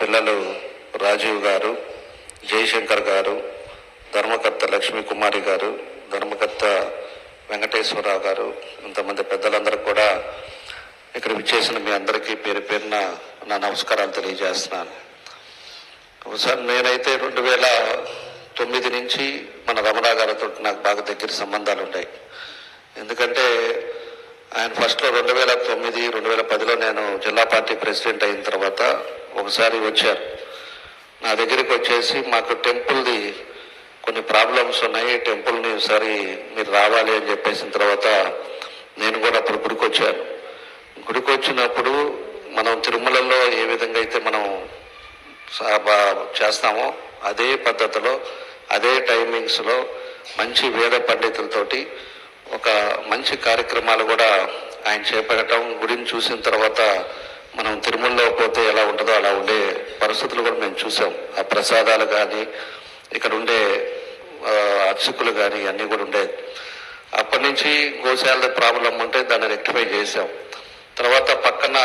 పిల్లలు రాజీవ్ గారు, జయశంకర్ గారు, ధర్మకర్త లక్ష్మీ కుమారి గారు, ధర్మకర్త వెంకటేశ్వరరావు గారు, ఇంతమంది పెద్దలందరూ కూడా ఇక్కడ విచ్చేసిన మీ అందరికీ పేరు పేరున నా నమస్కారాలు తెలియజేస్తున్నాను. ఒకసారి నేనైతే 2009 నుంచి మన రమణ గారితో నాకు బాగా దగ్గర సంబంధాలు ఉన్నాయి. ఎందుకంటే ఆయన ఫస్ట్లో 2009, 2010లో నేను జిల్లా పార్టీ ప్రెసిడెంట్ అయిన తర్వాత ఒకసారి వచ్చారు. నా దగ్గరికి వచ్చేసి మాకు టెంపుల్ది కొన్ని ప్రాబ్లమ్స్ ఉన్నాయి, టెంపుల్ని ఒకసారి మీరు రావాలి అని చెప్పేసిన తర్వాత నేను కూడా అప్పుడు గుడికి వచ్చాను. గుడికి వచ్చినప్పుడు మనం తిరుమలలో ఏ విధంగా అయితే మనం చేస్తామో అదే పద్ధతిలో అదే టైమింగ్స్లో మంచి వేద పండితులతోటి ఒక మంచి కార్యక్రమాలు కూడా ఆయన చేపట్టడం, గుడిని చూసిన తర్వాత మనం తిరుమలలో పోతే ఎలా ఉంటుందో అలా ఉండే పరిస్థితులు కూడా మేము చూసాం. ఆ ప్రసాదాలు కానీ ఇక్కడ ఉండే అర్చకులు కానీ అన్నీ కూడా ఉండేది. అప్పటి నుంచి గోశాల ప్రాబ్లం ఉంటే దాన్ని రెక్టిఫై చేసాం. తర్వాత పక్కన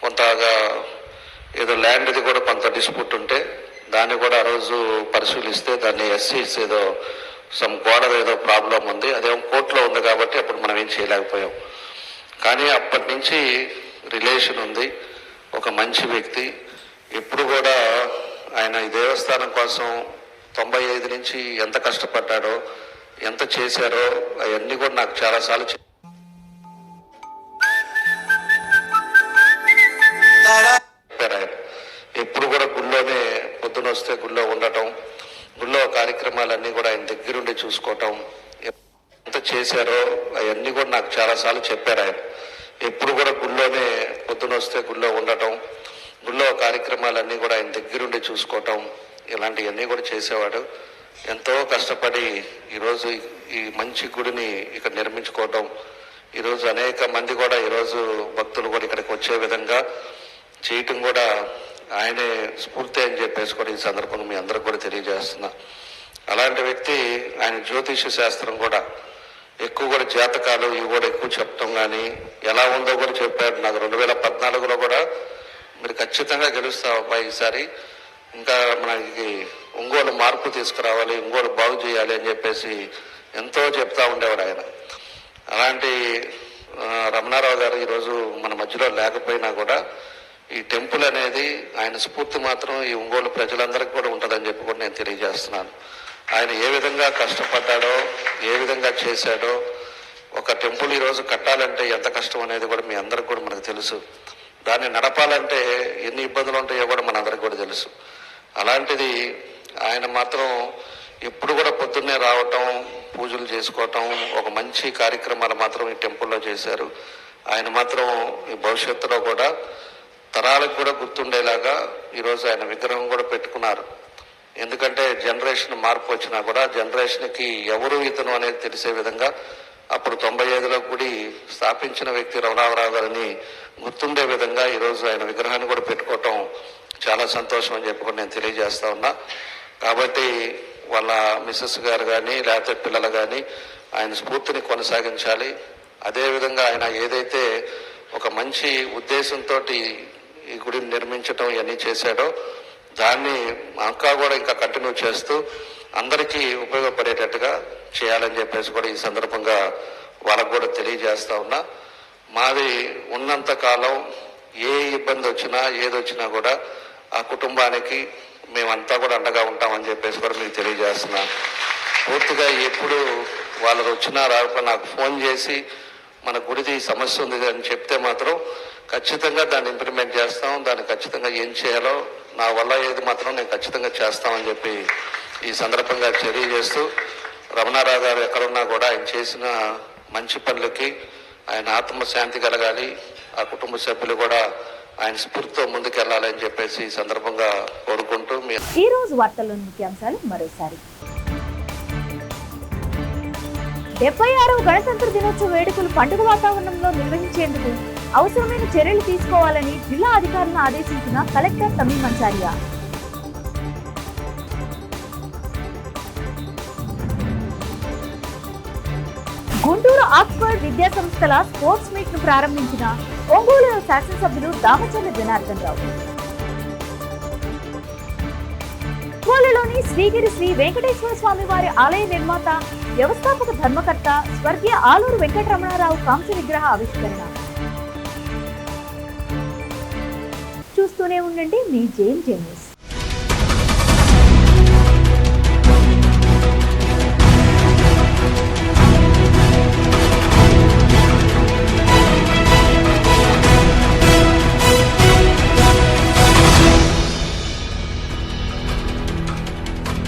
కొంతగా ఏదో ల్యాండ్ది కూడా కొంత డిస్ప్యూట్ ఉంటే దాన్ని కూడా ఆ రోజు పరిశీలిస్తే దాన్ని ఎస్సీస్ ఏదో సమ్ గోడ ఏదో ప్రాబ్లం ఉంది, అదేమో కోర్టులో ఉంది కాబట్టి అప్పుడు మనం ఏం చేయలేకపోయాం. కానీ అప్పటి నుంచి రిలేషన్ ఉంది. ఒక మంచి వ్యక్తి. ఎప్పుడు కూడా ఆయన ఈ దేవస్థానం కోసం 95 నుంచి ఎంత కష్టపడ్డాడో, ఎంత చేశారో అవన్నీ కూడా నాకు చాలాసార్లు చెప్పారు. ఆయన ఎప్పుడు కూడా గుళ్ళోనే పొద్దున వస్తే గుళ్ళో ఉండటం, గుళ్ళో కార్యక్రమాలన్నీ కూడా ఆయన దగ్గరుండి చూసుకోవటం, ఎంత చేశారో అవన్నీ కూడా నాకు చాలాసార్లు చెప్పారు. ఆయన ఎప్పుడు కూడా గుళ్ళోనే పొద్దున వస్తే గుళ్ళో ఉండటం, గుళ్ళో కార్యక్రమాలన్నీ కూడా ఆయన దగ్గరుండి చూసుకోవటం, ఇలాంటివన్నీ కూడా చేసేవాడు. ఎంతో కష్టపడి ఈరోజు ఈ మంచి గుడిని ఇక్కడ నిర్మించుకోవటం, ఈరోజు అనేక మంది కూడా ఈరోజు భక్తులు కూడా ఇక్కడికి వచ్చే విధంగా చేయటం కూడా ఆయనే స్ఫూర్తి అని చెప్పేసి కూడా ఈ సందర్భంగా మీ అందరికి కూడా తెలియజేస్తున్నా. అలాంటి వ్యక్తి ఆయన జ్యోతిష శాస్త్రం కూడా ఎక్కువ కూడా జాతకాలు ఇవి కూడా ఎక్కువ చెప్పటం కానీ ఎలా ఉందో కూడా చెప్పారు. నాకు 2014లో కూడా మీరు ఖచ్చితంగా గెలుస్తావు అబ్బాయి ఈసారి, ఇంకా మనకి ఒంగోలు మార్పు తీసుకురావాలి, ఒంగోలు బాగు చేయాలి అని చెప్పేసి ఎంతో చెప్తా ఉండేవాడు ఆయన. అలాంటి రమణారావు గారు ఈరోజు మన మధ్యలో లేకపోయినా కూడా ఈ టెంపుల్ అనేది ఆయన స్ఫూర్తి మాత్రం ఈ ఒంగోలు ప్రజలందరికీ కూడా ఉంటుందని చెప్పి కూడా నేను తెలియజేస్తున్నాను. ఆయన ఏ విధంగా కష్టపడ్డాడో, ఏ విధంగా చేశాడో, ఒక టెంపుల్ ఈరోజు కట్టాలంటే ఎంత కష్టం అనేది కూడా మీ అందరికి కూడా మనకు తెలుసు. దాన్ని నడపాలంటే ఎన్ని ఇబ్బందులు ఉంటాయో కూడా మనందరికి కూడా తెలుసు. అలాంటిది ఆయన మాత్రం ఎప్పుడు కూడా పొద్దున్నే రావటం, పూజలు చేసుకోవటం, ఒక మంచి కార్యక్రమాలు మాత్రం ఈ టెంపుల్లో చేశారు. ఆయన మాత్రం ఈ భవిష్యత్తులో కూడా తరాలకు కూడా గుర్తుండేలాగా ఈరోజు ఆయన విగ్రహం కూడా పెట్టుకున్నారు. ఎందుకంటే జనరేషన్ మార్పు వచ్చినా కూడా జనరేషన్కి ఎవరు ఇతను అనేది తెలిసే విధంగా అప్పుడు 95లో గుడి స్థాపించిన వ్యక్తి రమణారావు గారిని గుర్తుండే విధంగా ఈరోజు ఆయన విగ్రహాన్ని కూడా పెట్టుకోవటం చాలా సంతోషం అని చెప్పి నేను తెలియజేస్తా ఉన్నా. కాబట్టి వాళ్ళ మిస్సెస్ గారు కానీ లేకపోతే పిల్లలు కానీ ఆయన స్ఫూర్తిని కొనసాగించాలి. అదేవిధంగా ఆయన ఏదైతే ఒక మంచి ఉద్దేశంతో ఈ గుడిని నిర్మించటం ఇవన్నీ చేశాడో దాన్ని ఇంకా కూడా ఇంకా కంటిన్యూ చేస్తూ అందరికీ ఉపయోగపడేటట్టుగా చేయాలని చెప్పేసి కూడా ఈ సందర్భంగా వాళ్ళకు కూడా తెలియజేస్తా ఉన్నా. మాది ఉన్నంత కాలం ఏ ఇబ్బంది వచ్చినా ఏదొచ్చినా కూడా ఆ కుటుంబానికి మేమంతా కూడా అండగా ఉంటామని చెప్పేసి కూడా మీకు తెలియజేస్తున్నా. పూర్తిగా ఎప్పుడు వాళ్ళు వచ్చినా రాకపోతే నాకు ఫోన్ చేసి మన గుడిది సమస్య ఉంది అని చెప్తే మాత్రం ఖచ్చితంగా దాన్ని ఇంప్లిమెంట్ చేస్తాం. దాన్ని ఖచ్చితంగా ఏం చేయాలో నా వల్ల ఏది మాత్రం నేను ఖచ్చితంగా చేస్తామని చెప్పి ఈ సందర్భంగా తెలియజేస్తూ, రమణారావు గారు ఎక్కడున్నా కూడా ఆయన చేసిన మంచి పనులకి ఆయన ఆత్మశాంతి కలగాలి, ఆ కుటుంబ సభ్యులు కూడా ఆయన స్ఫూర్తితో ముందుకెళ్లాలని చెప్పేసి ఈ సందర్భంగా కోరుకుంటూ ఈ రోజు వార్తల్లోని ముఖ్యాంశాలు మరోసారి. 76వ గణతంత్ర దినోత్సవ వేడుకలు పండుగ వాతావరణంలో నిర్వహించేందుకు అవసరమైన చర్యలు తీసుకోవాలని జిల్లా అధికారులను ఆదేశించిన కలెక్టర్ తమీం మన్సారియా. గుంటూరు ఆక్స్ఫర్డ్ విద్యా సంస్థల స్పోర్ట్స్ మీట్ ను ప్రారంభించిన ఒంగోలు శాసనసభ్యులు దామచర్ల జనార్దన్ రావు. కోలలోని శ్రీగిరి శ్రీ వెంకటేశ్వర స్వామి వారి ఆలయ నిర్మాత, వ్యవస్థాపక ధర్మకర్త స్వర్గీయ ఆలూరు వెంకటరమణారావు కాంస్య విగ్రహ ఆవిష్కరణ. చూస్తూనే ఉండండి మీ జేఎంజే న్యూస్.